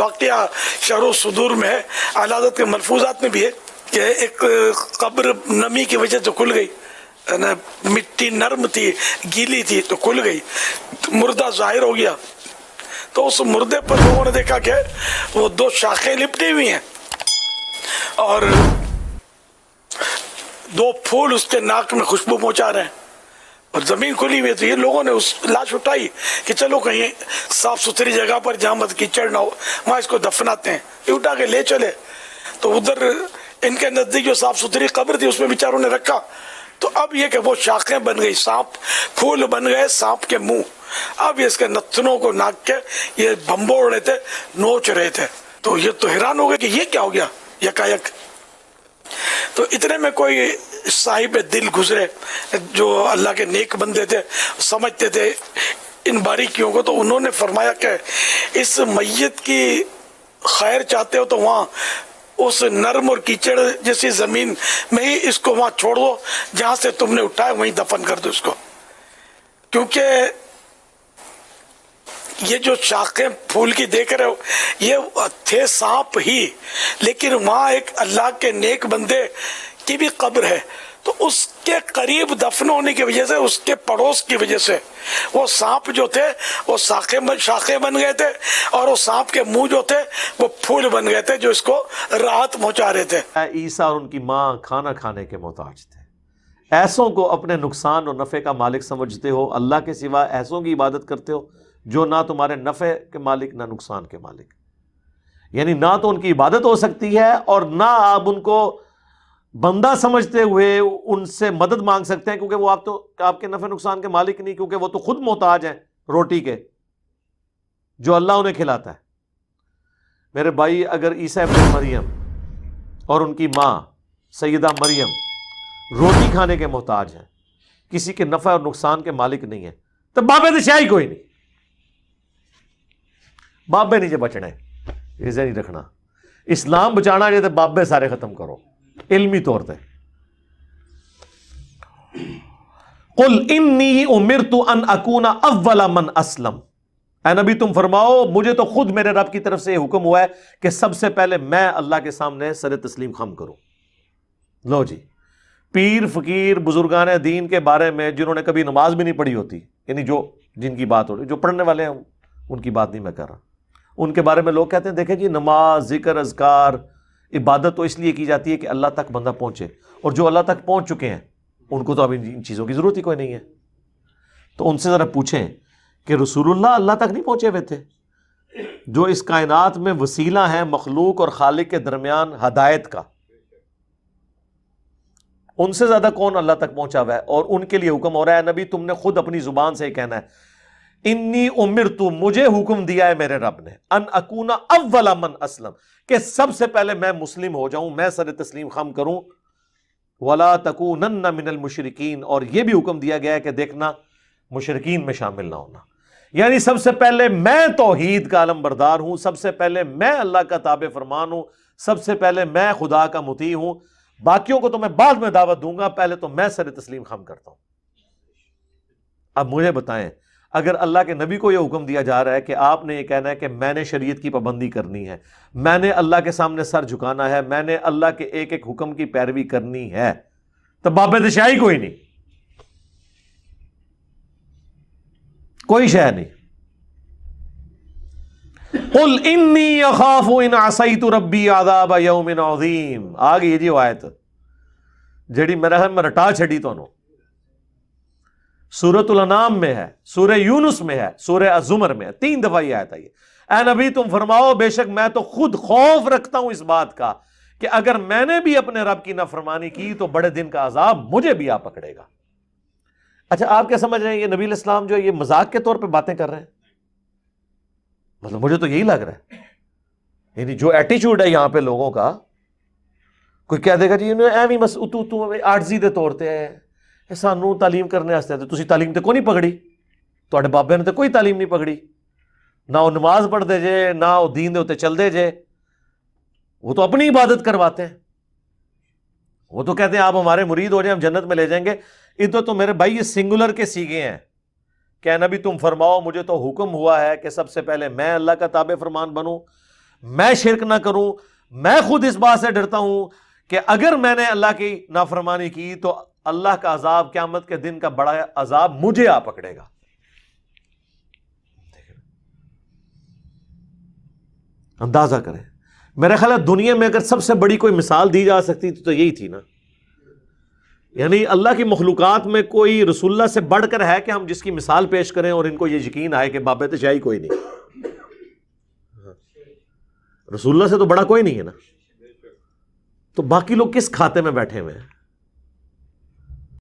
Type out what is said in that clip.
واقعہ شرح الصدور میں ہے، اعلیٰ حضرت کے ملفوظات میں بھی ہے کہ ایک قبر نمی کی وجہ سے کھل گئی، مٹی نرم تھی، گیلی تھی تو کھل گئی، مردہ ظاہر ہو گیا. تو اس مردے پر لوگوں نے دیکھا کہ وہ دو شاخیں لپٹی ہوئی ہیں اور دو پھول اس کے ناک میں خوشبو پہنچا رہے ہیں، اور زمین کھلی ہوئی. تو یہ لوگوں نے اس لاش اٹھائی کہ چلو کہیں صاف ستھری جگہ پر جہاں مت کیچڑ نہ ہو وہاں اس کو دفناتے ہیں. یہ اٹھا کے لے چلے تو ادھر ان کے نزدیک جو صاف ستھری قبر تھی اس میں بیچاروں نے رکھا. تو اب یہ کہ وہ شاخیں بن گئی، سانپ پھول بن گئے سانپ کے منہ. اب یہ اس کے نتنوں کو ناک کے یہ بھمبوڑ رہے تھے، نوچ رہے تھے. تو یہ تو حیران ہو گئے کہ یہ کیا ہو گیا یکایک. تو اتنے میں کوئی صاحب دل گزرے جو اللہ کے نیک بندے تھے، سمجھتے تھے ان باریکیوں کو. تو انہوں نے فرمایا کہ اس میت کی خیر چاہتے ہو تو وہاں اس نرم اور کیچڑ جیسی زمین میں ہی اس کو وہاں چھوڑ دو جہاں سے تم نے اٹھایا، وہیں دفن کر دو اس کو. کیونکہ یہ جو شاخیں پھول کی دیکھ رہے ہو یہ تھے سانپ ہی، لیکن وہاں ایک اللہ کے نیک بندے کی بھی قبر ہے. تو اس کے قریب دفن ہونے کی وجہ سے، اس کے پڑوس کی وجہ سے وہ سانپ جو تھے وہ شاخیں بن گئے تھے، اور وہ سانپ کے منہ جو تھے وہ پھول بن گئے تھے جو اس کو راحت پہنچا رہے تھے. عیسیٰ اور ان کی ماں کھانا کھانے کے محتاج تھے. ایسوں کو اپنے نقصان اور نفع کا مالک سمجھتے ہو، اللہ کے سوا ایسوں کی عبادت کرتے ہو جو نہ تمہارے نفع کے مالک نہ نقصان کے مالک. یعنی نہ تو ان کی عبادت ہو سکتی ہے اور نہ آپ ان کو بندہ سمجھتے ہوئے ان سے مدد مانگ سکتے ہیں، کیونکہ وہ آپ کے نفع نقصان کے مالک نہیں، کیونکہ وہ تو خود محتاج ہیں روٹی کے جو اللہ انہیں کھلاتا ہے. میرے بھائی، اگر عیسیٰ ابن مریم اور ان کی ماں سیدہ مریم روٹی کھانے کے محتاج ہیں، کسی کے نفع اور نقصان کے مالک نہیں ہیں، تو بابے تو شاہی کوئی نہیں. بابے نیچے بچنا ہے، اسے نہیں رکھنا. اسلام بچانا چاہتے بابے سارے ختم کرو علمی طور پہ. قل انی امرت ان اکون اول من اسلم. اے نبی تم فرماؤ مجھے تو خود میرے رب کی طرف سے یہ حکم ہوا ہے کہ سب سے پہلے میں اللہ کے سامنے سر تسلیم خم کروں. لو جی، پیر فقیر بزرگان دین کے بارے میں جنہوں نے کبھی نماز بھی نہیں پڑھی ہوتی، یعنی جن کی بات ہو رہی، جو پڑھنے والے ہیں ان کی بات نہیں میں کر رہا، ان کے بارے میں لوگ کہتے ہیں دیکھیں جی نماز ذکر اذکار عبادت تو اس لیے کی جاتی ہے کہ اللہ تک بندہ پہنچے، اور جو اللہ تک پہنچ چکے ہیں ان کو تو اب ان چیزوں کی ضرورت ہی کوئی نہیں ہے. تو ان سے ذرا پوچھیں کہ رسول اللہ اللہ تک نہیں پہنچے ہوئے تھے، جو اس کائنات میں وسیلہ ہیں مخلوق اور خالق کے درمیان ہدایت کا، ان سے زیادہ کون اللہ تک پہنچا ہوا ہے؟ اور ان کے لیے حکم ہو رہا ہے نبی تم نے خود اپنی زبان سے ہی کہنا ہے انی امرت، مجھے حکم دیا ہے میرے رب نے، ان اکون اول من اسلم، کہ سب سے پہلے میں مسلم ہو جاؤں، میں سر تسلیم خم کروں. ولا تکونن من المشرکین، اور یہ بھی حکم دیا گیا ہے کہ دیکھنا مشرکین میں شامل نہ ہونا. یعنی سب سے پہلے میں توحید کا علم بردار ہوں، سب سے پہلے میں اللہ کا تابع فرمان ہوں، سب سے پہلے میں خدا کا مطیع ہوں. باقیوں کو تو میں بعد میں دعوت دوں گا، پہلے تو میں سر تسلیم خم کرتا ہوں. اب مجھے بتائیں، اگر اللہ کے نبی کو یہ حکم دیا جا رہا ہے کہ آپ نے یہ کہنا ہے کہ میں نے شریعت کی پابندی کرنی ہے، میں نے اللہ کے سامنے سر جھکانا ہے، میں نے اللہ کے ایک ایک حکم کی پیروی کرنی ہے، تو باب دشاہی کوئی نہیں، کوئی شے نہیں. قل انی اخاف ان عصیت ربی عذاب یوم عظیم. آ گئی جی وہ آیت جڑی میرا میں رٹا چھڑی تو سورۃ الانعام میں ہے، سورہ یونس میں ہے، سورہ الزمر میں ہے، 3 دفعہ یہ آیت آئی ہے. اے نبی تم فرماؤ بے شک میں تو خود خوف رکھتا ہوں اس بات کا کہ اگر میں نے بھی اپنے رب کی نافرمانی کی تو بڑے دن کا عذاب مجھے بھی آ پکڑے گا. اچھا آپ کیا سمجھ رہے ہیں یہ نبی علیہ السلام جو یہ مذاق کے طور پہ باتیں کر رہے ہیں؟ مطلب مجھے تو یہی لگ رہا ہے، یعنی جو ایٹیچیوڈ ہے یہاں پہ لوگوں کا، کوئی کہہ دے گا جی ایویں بس تو عاجزی دے طور تے سانو تعلیم کرنے واسطے تے تسی تعلیم تے کوئی نہیں پکڑی، تواڈے بابے نے تے کوئی تعلیم نہیں پکڑی، نہ وہ نماز پڑھ دے جے نہ وہ دین دے اوتے چل دے جے، وہ تو اپنی عبادت کرواتے ہیں، وہ تو کہتے ہیں آپ ہمارے مرید ہو جائیں ہم جنت میں لے جائیں گے. ادھر تو میرے بھائی یہ سنگولر کے سیگے ہیں کہ نبی تم فرماؤ مجھے تو حکم ہوا ہے کہ سب سے پہلے میں اللہ کا تابع فرمان بنوں، میں شرک نہ کروں. میں خود اس بات سے ڈرتا ہوں کہ اگر میں نے اللہ کی نافرمانی کی تو اللہ کا عذاب قیامت کے دن کا بڑا عذاب مجھے آ پکڑے گا. اندازہ کریں. میرا خیال ہے دنیا میں اگر سب سے بڑی کوئی مثال دی جا سکتی تو یہی تھی نا. یعنی اللہ کی مخلوقات میں کوئی رسول اللہ سے بڑھ کر ہے کہ ہم جس کی مثال پیش کریں اور ان کو یہ یقین آئے کہ بابت شاہی کوئی نہیں. رسول اللہ سے تو بڑا کوئی نہیں ہے نا. تو باقی لوگ کس کھاتے میں بیٹھے ہوئے ہیں؟